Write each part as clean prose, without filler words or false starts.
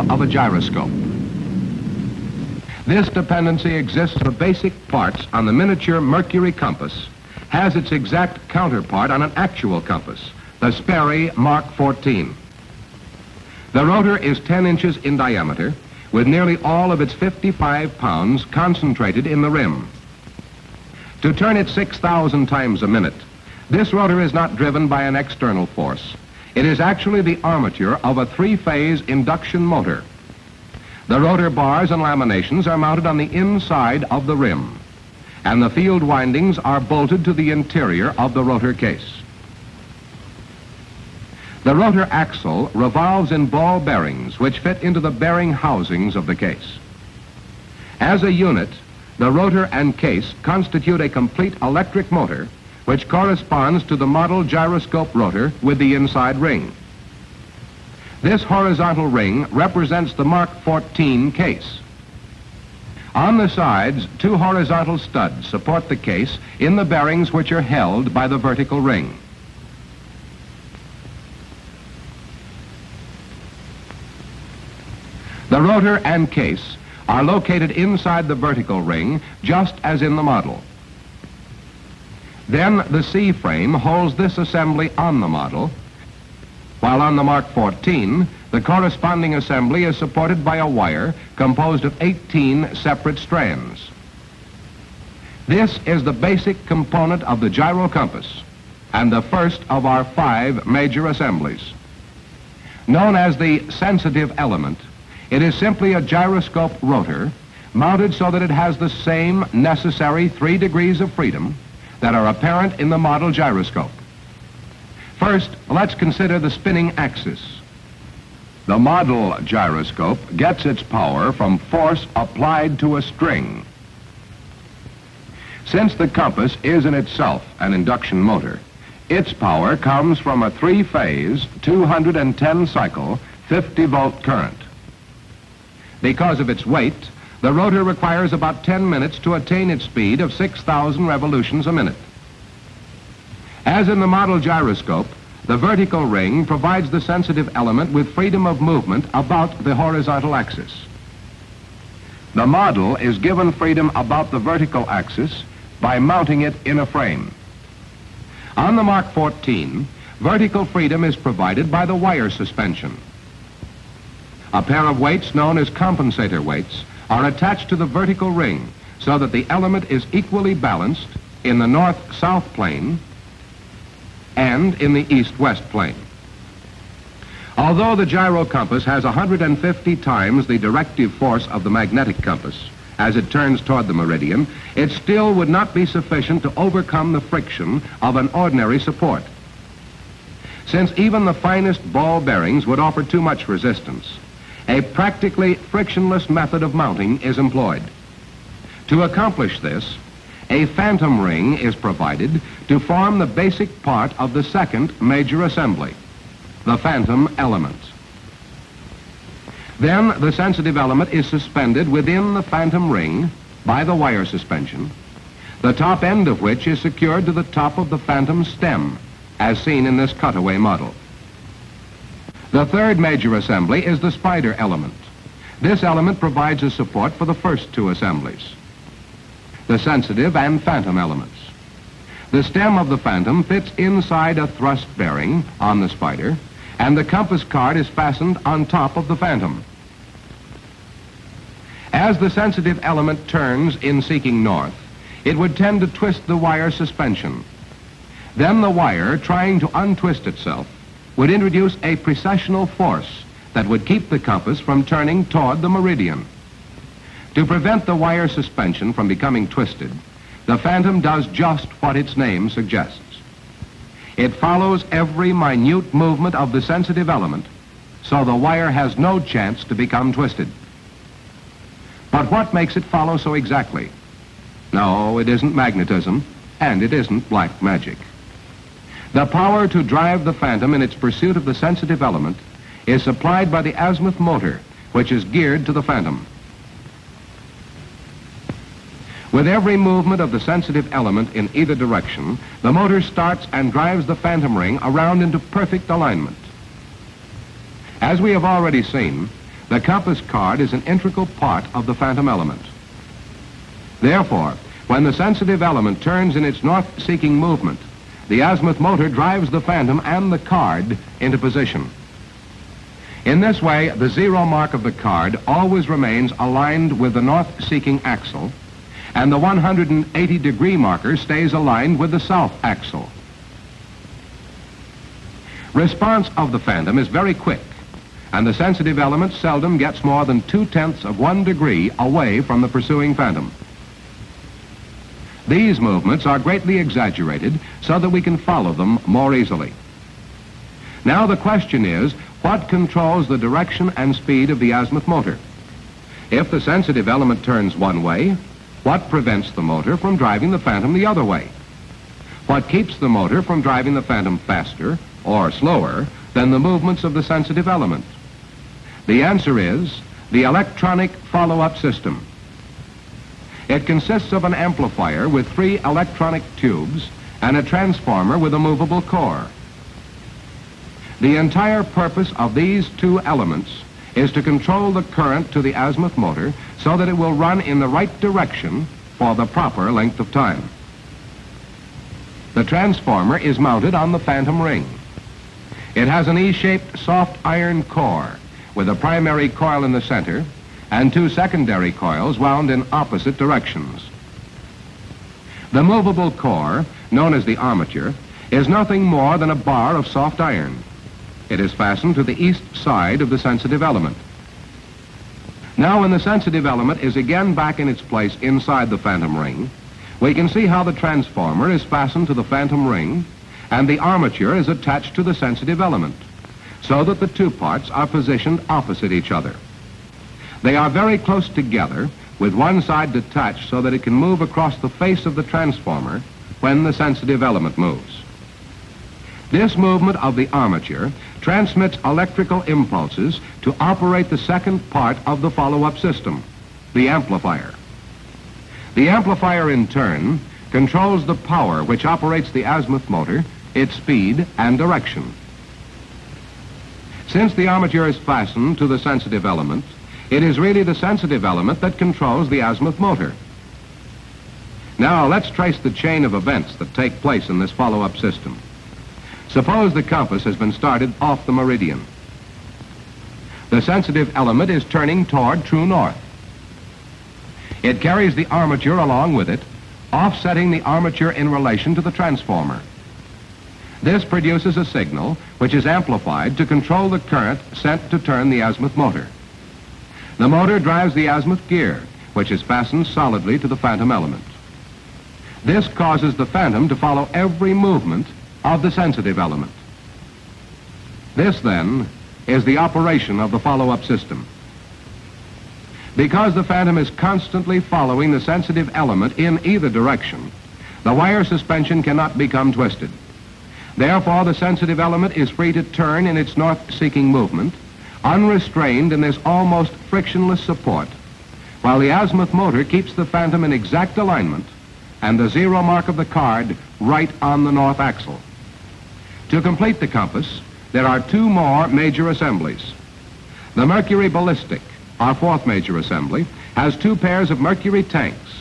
of a gyroscope. This dependency exists for basic parts on the miniature Mercury compass, has its exact counterpart on an actual compass, the Sperry Mark 14. The rotor is 10 inches in diameter, with nearly all of its 55 pounds concentrated in the rim. To turn it 6,000 times a minute, this rotor is not driven by an external force. It is actually the armature of a three-phase induction motor. The rotor bars and laminations are mounted on the inside of the rim, and the field windings are bolted to the interior of the rotor case. The rotor axle revolves in ball bearings which fit into the bearing housings of the case. As a unit, the rotor and case constitute a complete electric motor which corresponds to the model gyroscope rotor with the inside ring. This horizontal ring represents the Mark 14 case. On the sides, two horizontal studs support the case in the bearings which are held by the vertical ring. The rotor and case are located inside the vertical ring, just as in the model. Then the C-frame holds this assembly on the model, while on the Mark 14, the corresponding assembly is supported by a wire composed of 18 separate strands. This is the basic component of the gyrocompass, and the first of our 5 major assemblies. Known as the sensitive element, it is simply a gyroscope rotor mounted so that it has the same necessary 3 degrees of freedom that are apparent in the model gyroscope. First, let's consider the spinning axis. The model gyroscope gets its power from force applied to a string. Since the compass is in itself an induction motor, its power comes from a 3-phase, 210-cycle, 50-volt current. Because of its weight, the rotor requires about 10 minutes to attain its speed of 6,000 revolutions a minute. As in the model gyroscope, the vertical ring provides the sensitive element with freedom of movement about the horizontal axis. The model is given freedom about the vertical axis by mounting it in a frame. On the Mark 14, vertical freedom is provided by the wire suspension. A pair of weights known as compensator weights are attached to the vertical ring so that the element is equally balanced in the north-south plane and in the east-west plane. Although the gyrocompass has 150 times the directive force of the magnetic compass as it turns toward the meridian, it still would not be sufficient to overcome the friction of an ordinary support. Since even the finest ball bearings would offer too much resistance, a practically frictionless method of mounting is employed. To accomplish this, a phantom ring is provided to form the basic part of the second major assembly, the phantom element. Then the sensitive element is suspended within the phantom ring by the wire suspension, the top end of which is secured to the top of the phantom stem, as seen in this cutaway model. The third major assembly is the spider element. This element provides a support for the first 2 assemblies, the sensitive and phantom elements. The stem of the phantom fits inside a thrust bearing on the spider, and the compass card is fastened on top of the phantom. As the sensitive element turns in seeking north, it would tend to twist the wire suspension. Then the wire, trying to untwist itself, would introduce a precessional force that would keep the compass from turning toward the meridian. To prevent the wire suspension from becoming twisted, the phantom does just what its name suggests. It follows every minute movement of the sensitive element, so the wire has no chance to become twisted. But what makes it follow so exactly? No, it isn't magnetism, and it isn't black magic. The power to drive the phantom in its pursuit of the sensitive element is supplied by the azimuth motor, which is geared to the phantom. With every movement of the sensitive element in either direction, the motor starts and drives the phantom ring around into perfect alignment. As we have already seen, The compass card is an integral part of the phantom element. Therefore, when the sensitive element turns in its north-seeking movement, the azimuth motor drives the phantom and the card into position. In this way, the zero mark of the card always remains aligned with the north-seeking axle, and the 180-degree marker stays aligned with the south axle. Response of the phantom is very quick, and the sensitive element seldom gets more than 2/10 of 1 degree away from the pursuing phantom. These movements are greatly exaggerated so that we can follow them more easily. Now the question is, what controls the direction and speed of the azimuth motor? If the sensitive element turns one way, what prevents the motor from driving the phantom the other way? What keeps the motor from driving the phantom faster or slower than the movements of the sensitive element? The answer is the electronic follow-up system. It consists of an amplifier with 3 electronic tubes and a transformer with a movable core. The entire purpose of these 2 elements is to control the current to the azimuth motor so that it will run in the right direction for the proper length of time. The transformer is mounted on the phantom ring. It has an E-shaped soft iron core with a primary coil in the center and 2 secondary coils wound in opposite directions. The movable core, known as the armature, is nothing more than a bar of soft iron. It is fastened to the east side of the sensitive element. Now when the sensitive element is again back in its place inside the phantom ring, we can see how the transformer is fastened to the phantom ring and the armature is attached to the sensitive element, so that the 2 parts are positioned opposite each other. They are very close together, with one side detached so that it can move across the face of the transformer when the sensitive element moves. This movement of the armature transmits electrical impulses to operate the second part of the follow-up system, the amplifier. The amplifier, in turn, controls the power which operates the azimuth motor, its speed and direction. Since the armature is fastened to the sensitive element, it is really the sensitive element that controls the azimuth motor. Now let's trace the chain of events that take place in this follow-up system. Suppose the compass has been started off the meridian. The sensitive element is turning toward true north. It carries the armature along with it, offsetting the armature in relation to the transformer. This produces a signal which is amplified to control the current sent to turn the azimuth motor. The motor drives the azimuth gear, which is fastened solidly to the phantom element. This causes the phantom to follow every movement of the sensitive element. This, then, is the operation of the follow-up system. Because the phantom is constantly following the sensitive element in either direction, the wire suspension cannot become twisted. Therefore, the sensitive element is free to turn in its north-seeking movement, unrestrained in this almost frictionless support, while the azimuth motor keeps the phantom in exact alignment and the zero mark of the card right on the north axle. To complete the compass, there are 2 more major assemblies. The mercury ballistic, our 4th major assembly, has 2 pairs of mercury tanks,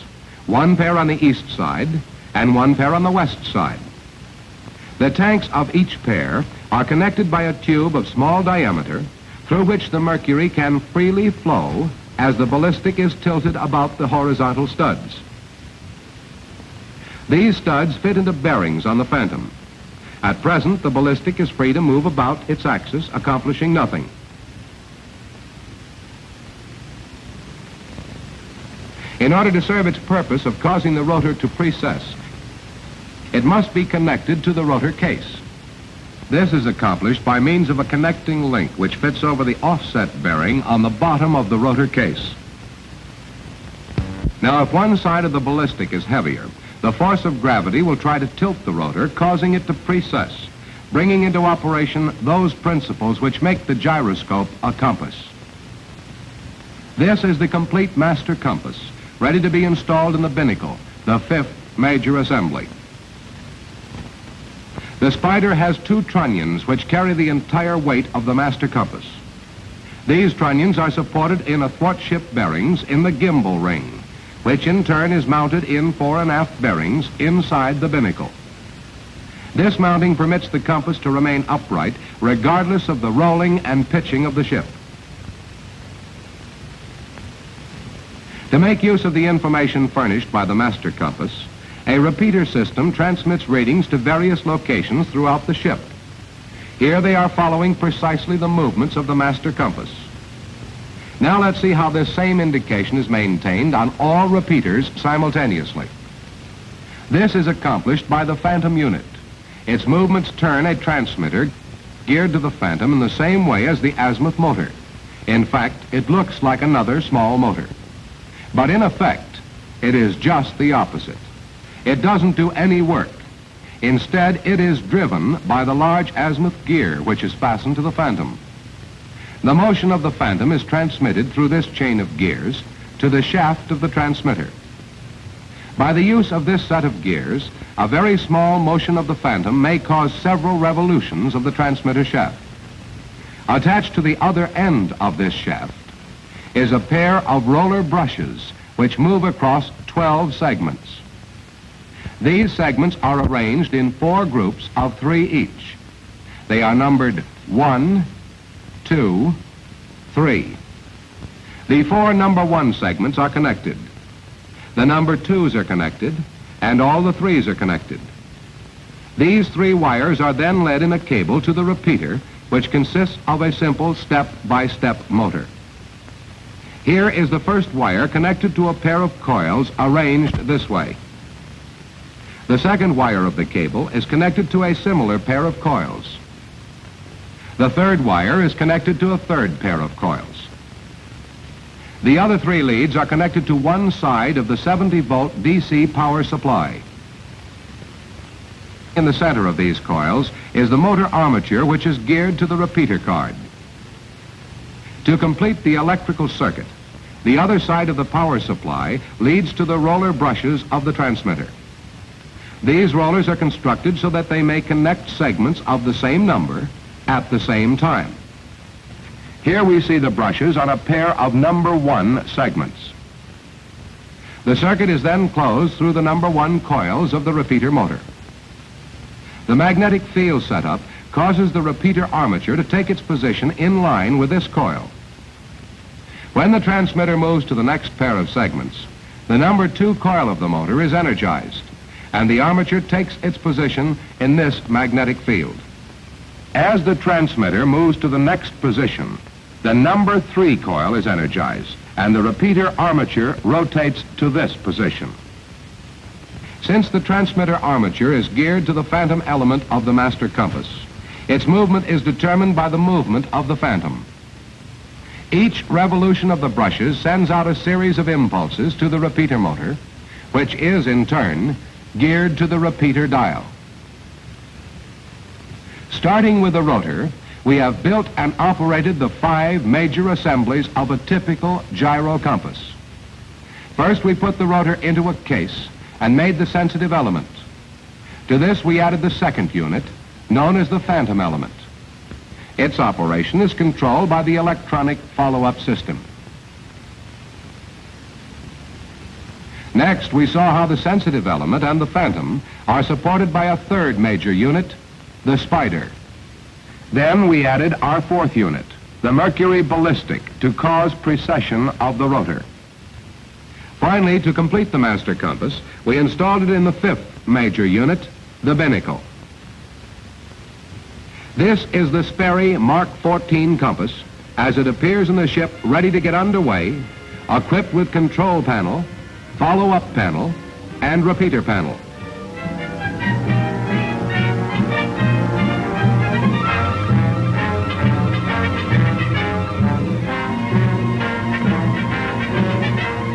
1 pair on the east side and 1 pair on the west side. The tanks of each pair are connected by a tube of small diameter through which the mercury can freely flow as the ballistic is tilted about the horizontal studs. These studs fit into bearings on the phantom. At present, the ballistic is free to move about its axis, accomplishing nothing. In order to serve its purpose of causing the rotor to precess, it must be connected to the rotor case. This is accomplished by means of a connecting link which fits over the offset bearing on the bottom of the rotor case. Now, if one side of the ballistic is heavier, the force of gravity will try to tilt the rotor, causing it to precess, bringing into operation those principles which make the gyroscope a compass. This is the complete master compass, ready to be installed in the binnacle, the 5th major assembly. The spider has 2 trunnions which carry the entire weight of the master compass. These trunnions are supported in athwartship bearings in the gimbal ring, which in turn is mounted in fore and aft bearings inside the binnacle. This mounting permits the compass to remain upright regardless of the rolling and pitching of the ship. To make use of the information furnished by the master compass, a repeater system transmits readings to various locations throughout the ship. Here they are following precisely the movements of the master compass. Now let's see how this same indication is maintained on all repeaters simultaneously. This is accomplished by the phantom unit. Its movements turn a transmitter geared to the phantom in the same way as the azimuth motor. In fact, it looks like another small motor. But in effect, it is just the opposite. It doesn't do any work. Instead, it is driven by the large azimuth gear which is fastened to the phantom. The motion of the phantom is transmitted through this chain of gears to the shaft of the transmitter. By the use of this set of gears, a very small motion of the phantom may cause several revolutions of the transmitter shaft. Attached to the other end of this shaft is a pair of roller brushes which move across 12 segments. These segments are arranged in 4 groups of 3 each. They are numbered 1, 2, 3. The 4 number 1 segments are connected. The number 2s are connected, and all the 3s are connected. These 3 wires are then led in a cable to the repeater, which consists of a simple step-by-step motor. Here is the first wire connected to a pair of coils arranged this way. The second wire of the cable is connected to a similar pair of coils. The third wire is connected to a third pair of coils. The other 3 leads are connected to one side of the 70-volt DC power supply. In the center of these coils is the motor armature, which is geared to the repeater card. To complete the electrical circuit, the other side of the power supply leads to the roller brushes of the transmitter. These rollers are constructed so that they may connect segments of the same number at the same time. Here we see the brushes on a pair of number 1 segments. The circuit is then closed through the number 1 coils of the repeater motor. The magnetic field setup causes the repeater armature to take its position in line with this coil. When the transmitter moves to the next pair of segments, the number 2 coil of the motor is energized, and the armature takes its position in this magnetic field. As the transmitter moves to the next position, the number 3 coil is energized, and the repeater armature rotates to this position. Since the transmitter armature is geared to the phantom element of the master compass, its movement is determined by the movement of the phantom. Each revolution of the brushes sends out a series of impulses to the repeater motor, which is, in turn, geared to the repeater dial. Starting with the rotor, we have built and operated the 5 major assemblies of a typical gyrocompass. First, we put the rotor into a case and made the sensitive element. To this, we added the second unit, known as the phantom element. Its operation is controlled by the electronic follow-up system. Next, we saw how the sensitive element and the phantom are supported by a third major unit, the spider. Then we added our 4th unit, the mercury ballistic, to cause precession of the rotor. Finally, to complete the master compass, we installed it in the 5th major unit, the binnacle. This is the Sperry Mark 14 compass as it appears in the ship ready to get underway, equipped with control panel, follow-up panel, and repeater panel.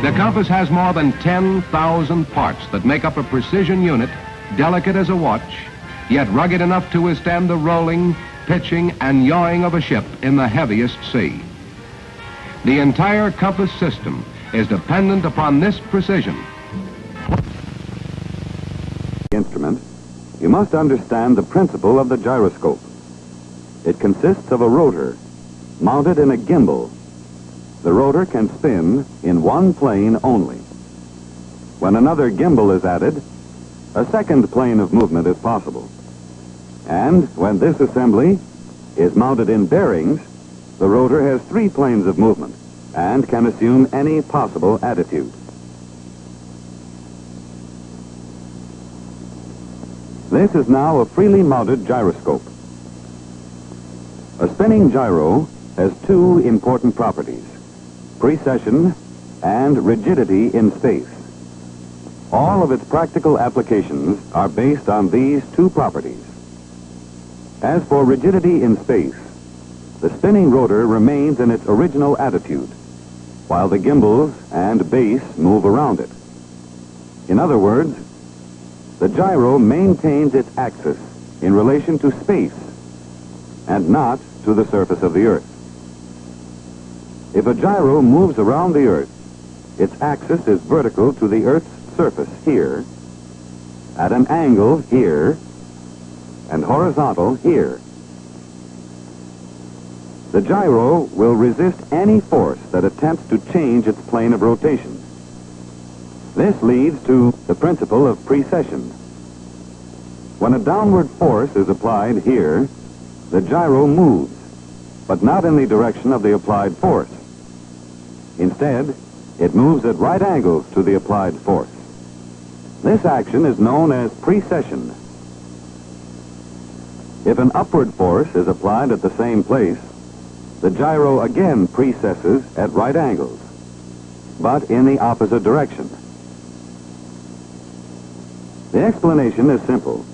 The compass has more than 10,000 parts that make up a precision unit, delicate as a watch, yet rugged enough to withstand the rolling, pitching, and yawing of a ship in the heaviest sea. The entire compass system is dependent upon this precision. Instrument, you must understand the principle of the gyroscope. It consists of a rotor, Mounted in a gimbal, the rotor can spin in one plane only. When another gimbal is added, a second plane of movement is possible. And when this assembly is mounted in bearings, the rotor has 3 planes of movement and can assume any possible attitude. This is now a freely mounted gyroscope. A spinning gyro has 2 important properties: precession and rigidity in space. All of its practical applications are based on these 2 properties. As for rigidity in space, the spinning rotor remains in its original attitude, while the gimbals and base move around it. In other words, the gyro maintains its axis in relation to space and not to the surface of the Earth. If a gyro moves around the Earth, its axis is vertical to the Earth's surface here, at an angle here, and horizontal here. The gyro will resist any force that attempts to change its plane of rotation. This leads to the principle of precession. When a downward force is applied here, the gyro moves, but not in the direction of the applied force. Instead, it moves at right angles to the applied force. This action is known as precession. If an upward force is applied at the same place, the gyro again precesses at right angles, but in the opposite direction. The explanation is simple.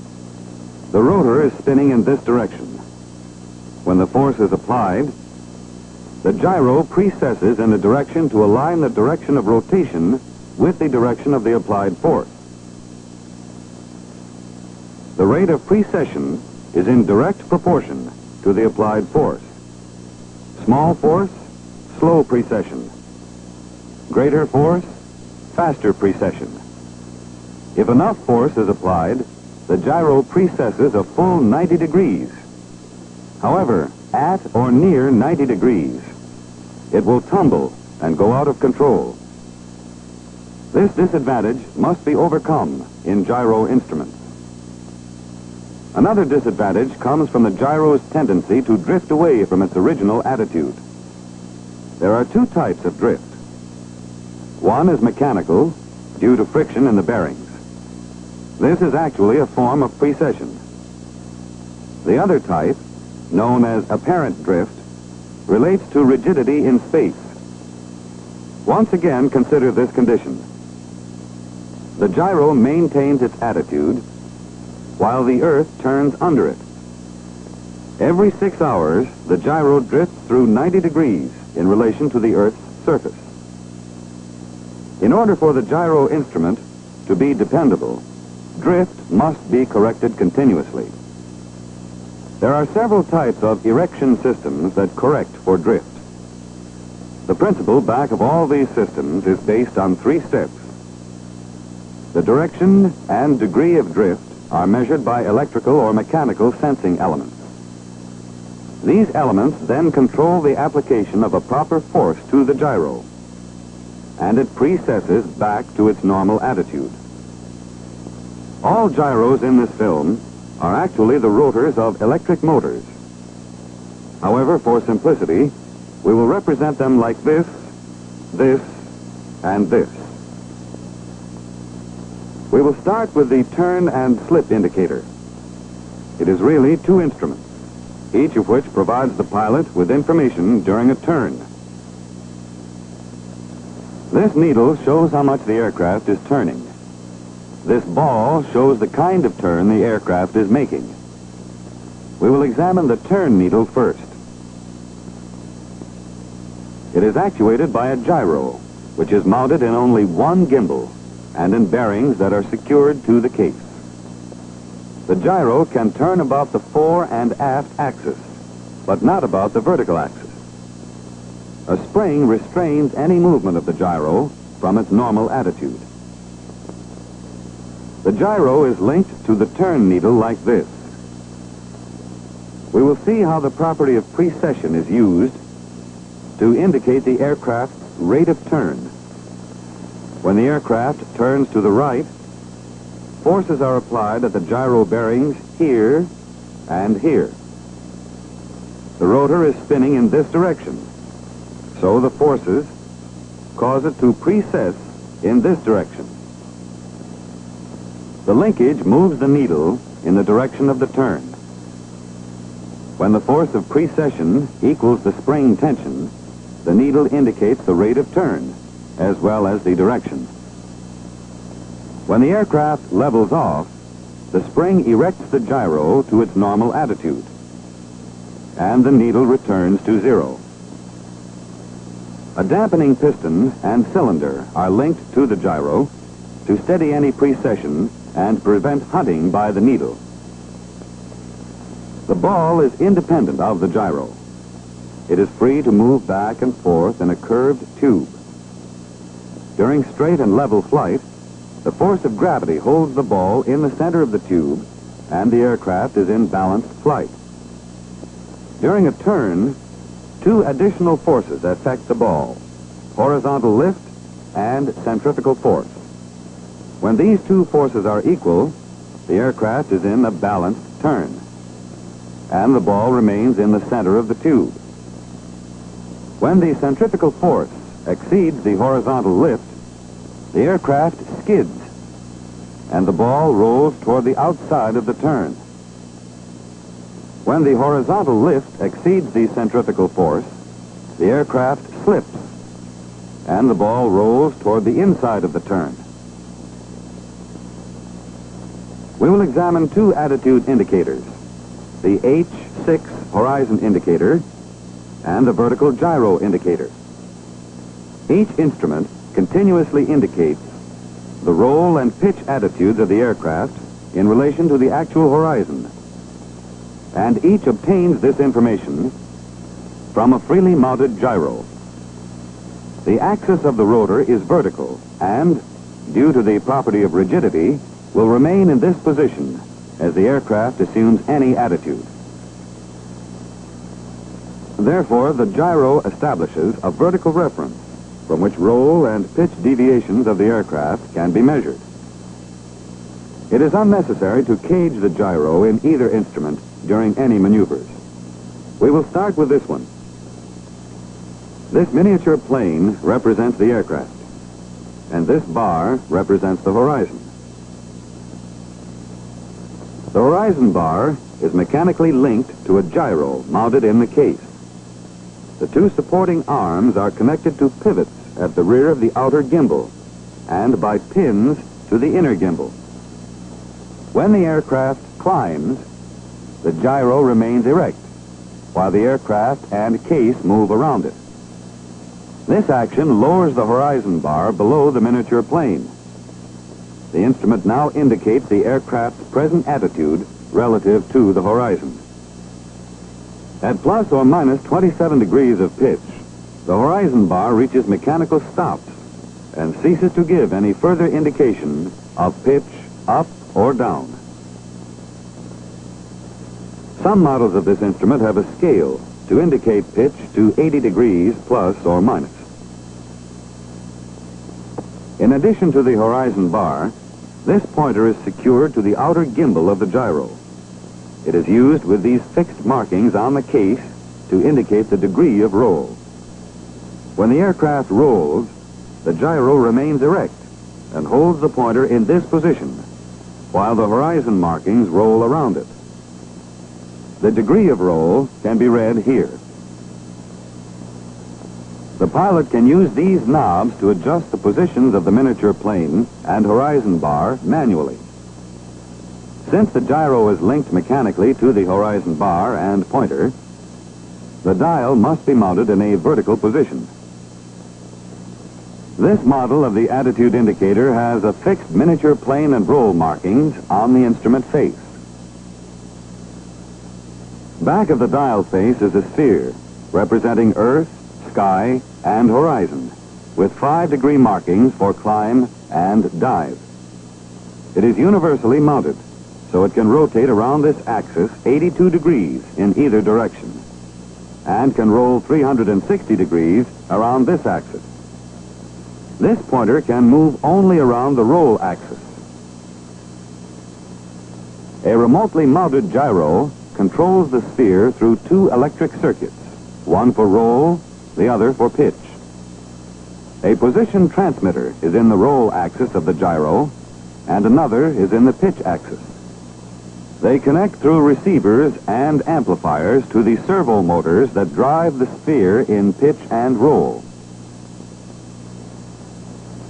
The rotor is spinning in this direction. When the force is applied, the gyro precesses in a direction to align the direction of rotation with the direction of the applied force. The rate of precession is in direct proportion to the applied force. Small force, slow precession. Greater force, faster precession. If enough force is applied, the gyro precesses a full 90 degrees. However, at or near 90 degrees, it will tumble and go out of control. This disadvantage must be overcome in gyro instruments. Another disadvantage comes from the gyro's tendency to drift away from its original attitude. There are 2 types of drift. One is mechanical, due to friction in the bearings. This is actually a form of precession. The other type, known as apparent drift, relates to rigidity in space. Once again, consider this condition. The gyro maintains its attitude while the Earth turns under it. Every 6 hours, the gyro drifts through 90 degrees in relation to the Earth's surface. In order for the gyro instrument to be dependable, drift must be corrected continuously. There are several types of erection systems that correct for drift. The principle back of all these systems is based on 3 steps. The direction and degree of drift are measured by electrical or mechanical sensing elements. These elements then control the application of a proper force to the gyro, and it precesses back to its normal attitude. All gyros in this film are actually the rotors of electric motors. However, for simplicity, we will represent them like this, this, and this. We will start with the turn and slip indicator. It is really 2 instruments, each of which provides the pilot with information during a turn. This needle shows how much the aircraft is turning. This ball shows the kind of turn the aircraft is making. We will examine the turn needle first. It is actuated by a gyro, which is mounted in only 1 gimbal and in bearings that are secured to the case. The gyro can turn about the fore and aft axis, but not about the vertical axis. A spring restrains any movement of the gyro from its normal attitude. The gyro is linked to the turn needle like this. We will see how the property of precession is used to indicate the aircraft's rate of turn. When the aircraft turns to the right, forces are applied at the gyro bearings here and here. The rotor is spinning in this direction, so the forces cause it to precess in this direction. The linkage moves the needle in the direction of the turn. When the force of precession equals the spring tension, the needle indicates the rate of turn, as well as the direction. When the aircraft levels off, the spring erects the gyro to its normal attitude, and the needle returns to zero. A dampening piston and cylinder are linked to the gyro to steady any precession and prevent hunting by the needle. The ball is independent of the gyro. It is free to move back and forth in a curved tube. During straight and level flight, the force of gravity holds the ball in the center of the tube, and the aircraft is in balanced flight. During a turn, two additional forces affect the ball: horizontal lift and centrifugal force. When these two forces are equal, the aircraft is in a balanced turn, and the ball remains in the center of the tube. When the centrifugal force exceeds the horizontal lift, the aircraft skids, and the ball rolls toward the outside of the turn. When the horizontal lift exceeds the centrifugal force, the aircraft slips, and the ball rolls toward the inside of the turn. We will examine two attitude indicators, the H6 horizon indicator and the vertical gyro indicator. Each instrument continuously indicates the roll and pitch attitudes of the aircraft in relation to the actual horizon, and each obtains this information from a freely mounted gyro. The axis of the rotor is vertical and, due to the property of rigidity, will remain in this position as the aircraft assumes any attitude. Therefore, the gyro establishes a vertical reference from which roll and pitch deviations of the aircraft can be measured. It is unnecessary to cage the gyro in either instrument during any maneuvers. We will start with this one. This miniature plane represents the aircraft, and this bar represents the horizon. The horizon bar is mechanically linked to a gyro mounted in the case. The two supporting arms are connected to pivots at the rear of the outer gimbal and by pins to the inner gimbal. When the aircraft climbs, the gyro remains erect, while the aircraft and case move around it. This action lowers the horizon bar below the miniature plane. The instrument now indicates the aircraft's present attitude relative to the horizon. At plus or minus 27 degrees of pitch, the horizon bar reaches mechanical stops and ceases to give any further indication of pitch up or down. Some models of this instrument have a scale to indicate pitch to 80 degrees plus or minus. In addition to the horizon bar, this pointer is secured to the outer gimbal of the gyro. It is used with these fixed markings on the case to indicate the degree of roll. When the aircraft rolls, the gyro remains erect and holds the pointer in this position, while the horizon markings roll around it. The degree of roll can be read here. The pilot can use these knobs to adjust the positions of the miniature plane and horizon bar manually. Since the gyro is linked mechanically to the horizon bar and pointer, the dial must be mounted in a vertical position. This model of the attitude indicator has a fixed miniature plane and roll markings on the instrument face. Back of the dial face is a sphere representing Earth, sky, and horizon, with 5-degree markings for climb and dive. It is universally mounted, so it can rotate around this axis 82 degrees in either direction. and can roll 360 degrees around this axis. This pointer can move only around the roll axis. A remotely mounted gyro controls the sphere through two electric circuits, one for roll, the other for pitch. A position transmitter is in the roll axis of the gyro, and another is in the pitch axis. They connect through receivers and amplifiers to the servo motors that drive the sphere in pitch and roll.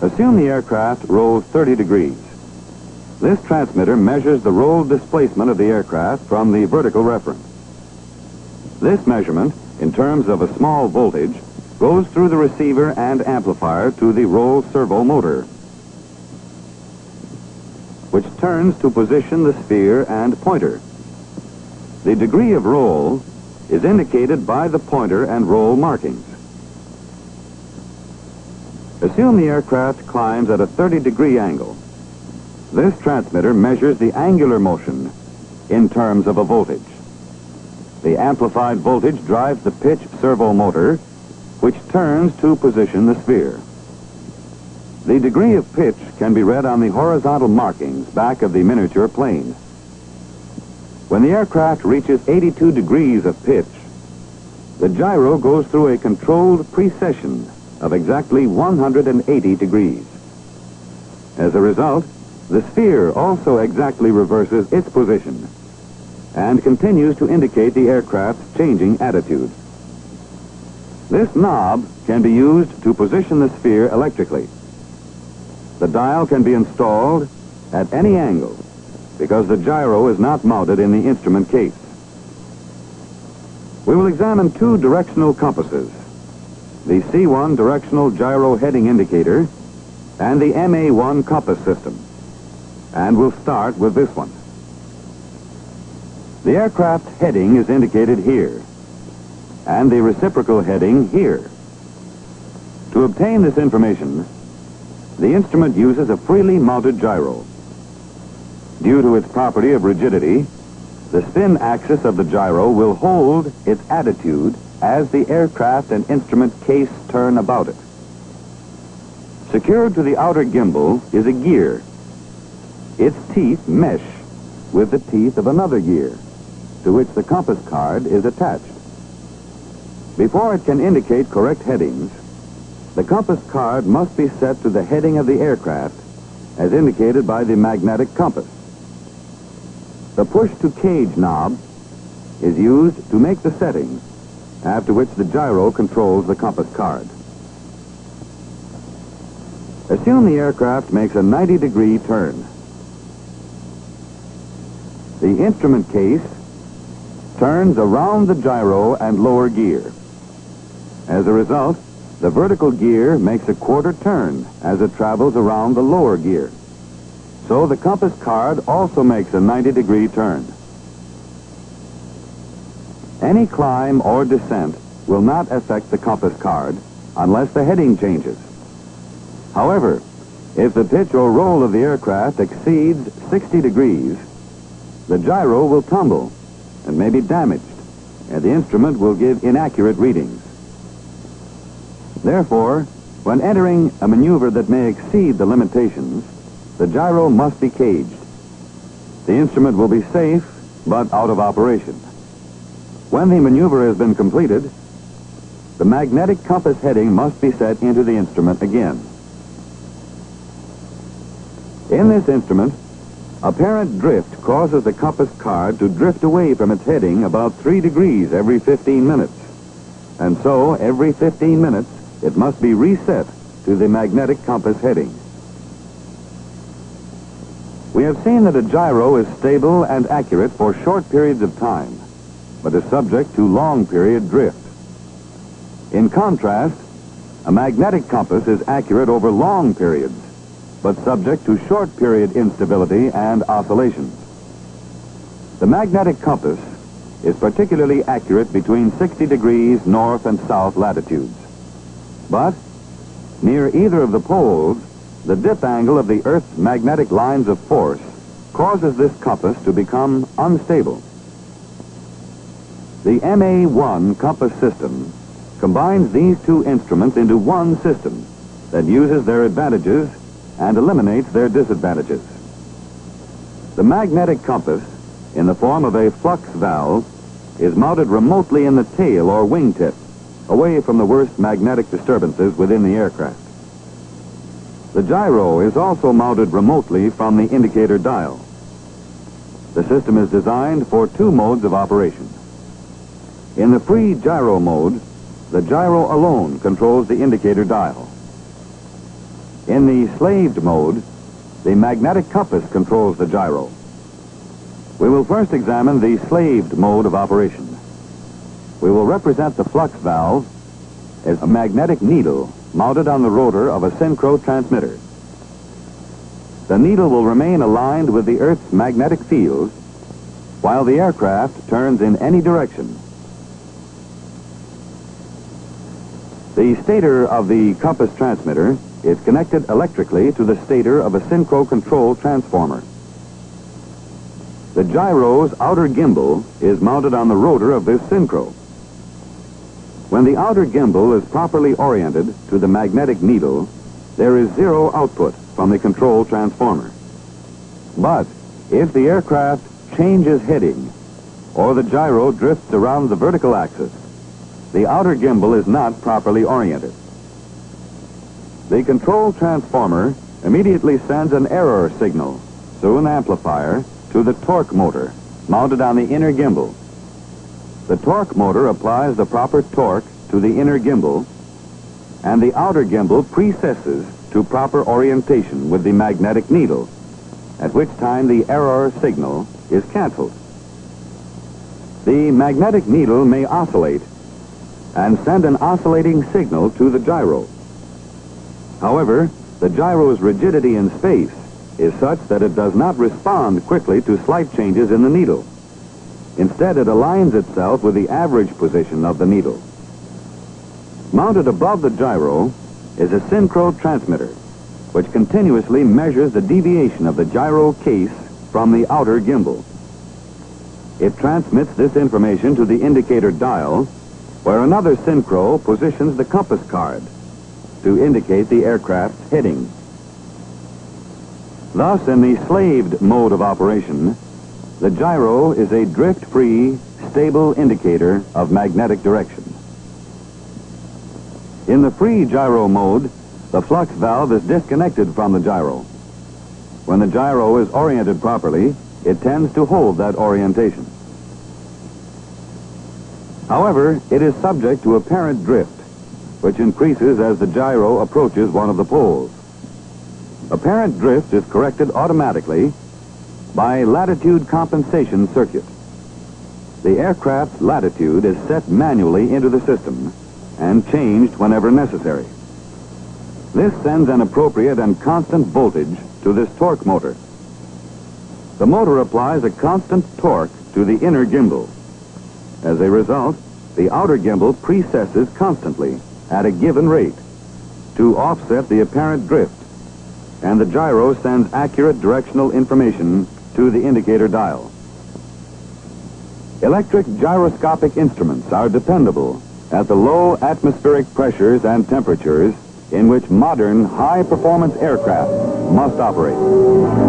Assume the aircraft rolls 30 degrees. This transmitter measures the roll displacement of the aircraft from the vertical reference. This measurement, in terms of a small voltage, goes through the receiver and amplifier to the roll servo motor, which turns to position the sphere and pointer. The degree of roll is indicated by the pointer and roll markings. Assume the aircraft climbs at a 30-degree angle. This transmitter measures the angular motion in terms of a voltage. The amplified voltage drives the pitch servo motor, which turns to position the sphere. The degree of pitch can be read on the horizontal markings back of the miniature plane. When the aircraft reaches 82 degrees of pitch, the gyro goes through a controlled precession of exactly 180 degrees. As a result, the sphere also exactly reverses its position and continues to indicate the aircraft's changing attitude. This knob can be used to position the sphere electrically. The dial can be installed at any angle because the gyro is not mounted in the instrument case. We will examine two directional compasses, the C1 directional gyro heading indicator and the MA1 compass system. And we'll start with this one. The aircraft heading is indicated here, and the reciprocal heading here. To obtain this information, the instrument uses a freely mounted gyro. Due to its property of rigidity, the spin axis of the gyro will hold its attitude as the aircraft and instrument case turn about it. Secured to the outer gimbal is a gear. Its teeth mesh with the teeth of another gear, to which the compass card is attached. Before it can indicate correct headings, the compass card must be set to the heading of the aircraft, as indicated by the magnetic compass. The push-to-cage knob is used to make the setting, after which the gyro controls the compass card. Assume the aircraft makes a 90-degree turn. The instrument case turns around the gyro and lower gear. As a result, the vertical gear makes a quarter turn as it travels around the lower gear. So the compass card also makes a 90-degree turn. Any climb or descent will not affect the compass card unless the heading changes. However, if the pitch or roll of the aircraft exceeds 60 degrees, the gyro will tumble and may be damaged, and the instrument will give inaccurate readings. Therefore, when entering a maneuver that may exceed the limitations, the gyro must be caged. The instrument will be safe, but out of operation. When the maneuver has been completed, the magnetic compass heading must be set into the instrument again. In this instrument, apparent drift causes the compass card to drift away from its heading about 3 degrees every 15 minutes. And so, every 15 minutes, it must be reset to the magnetic compass heading. We have seen that a gyro is stable and accurate for short periods of time, but is subject to long-period drift. In contrast, a magnetic compass is accurate over long periods, but subject to short-period instability and oscillations. The magnetic compass is particularly accurate between 60 degrees north and south latitudes. But near either of the poles, the dip angle of the Earth's magnetic lines of force causes this compass to become unstable. The MA1 compass system combines these two instruments into one system that uses their advantages and eliminates their disadvantages. The magnetic compass, in the form of a flux valve, is mounted remotely in the tail or wingtip, away from the worst magnetic disturbances within the aircraft. The gyro is also mounted remotely from the indicator dial. The system is designed for two modes of operation. In the free gyro mode, the gyro alone controls the indicator dial. In the slaved mode, the magnetic compass controls the gyro. We will first examine the slaved mode of operation. We will represent the flux valve as a magnetic needle mounted on the rotor of a synchro transmitter. The needle will remain aligned with the Earth's magnetic field while the aircraft turns in any direction. The stator of the compass transmitter is connected electrically to the stator of a synchro control transformer. The gyro's outer gimbal is mounted on the rotor of this synchro. When the outer gimbal is properly oriented to the magnetic needle, there is zero output from the control transformer. But if the aircraft changes heading or the gyro drifts around the vertical axis, the outer gimbal is not properly oriented. The control transformer immediately sends an error signal through an amplifier to the torque motor mounted on the inner gimbal. The torque motor applies the proper torque to the inner gimbal, and the outer gimbal precesses to proper orientation with the magnetic needle, at which time the error signal is canceled. The magnetic needle may oscillate and send an oscillating signal to the gyro. However, the gyro's rigidity in space is such that it does not respond quickly to slight changes in the needle. Instead, it aligns itself with the average position of the needle. Mounted above the gyro is a synchro transmitter, which continuously measures the deviation of the gyro case from the outer gimbal. It transmits this information to the indicator dial, where another synchro positions the compass card to indicate the aircraft's heading. Thus, in the slaved mode of operation, the gyro is a drift-free, stable indicator of magnetic direction. In the free gyro mode, the flux valve is disconnected from the gyro. When the gyro is oriented properly, it tends to hold that orientation. However, it is subject to apparent drift, which increases as the gyro approaches one of the poles. Apparent drift is corrected automatically by latitude compensation circuit. The aircraft's latitude is set manually into the system and changed whenever necessary. This sends an appropriate and constant voltage to this torque motor. The motor applies a constant torque to the inner gimbal. As a result, the outer gimbal precesses constantly at a given rate to offset the apparent drift, and the gyro sends accurate directional information to the indicator dial. Electric gyroscopic instruments are dependable at the low atmospheric pressures and temperatures in which modern high-performance aircraft must operate.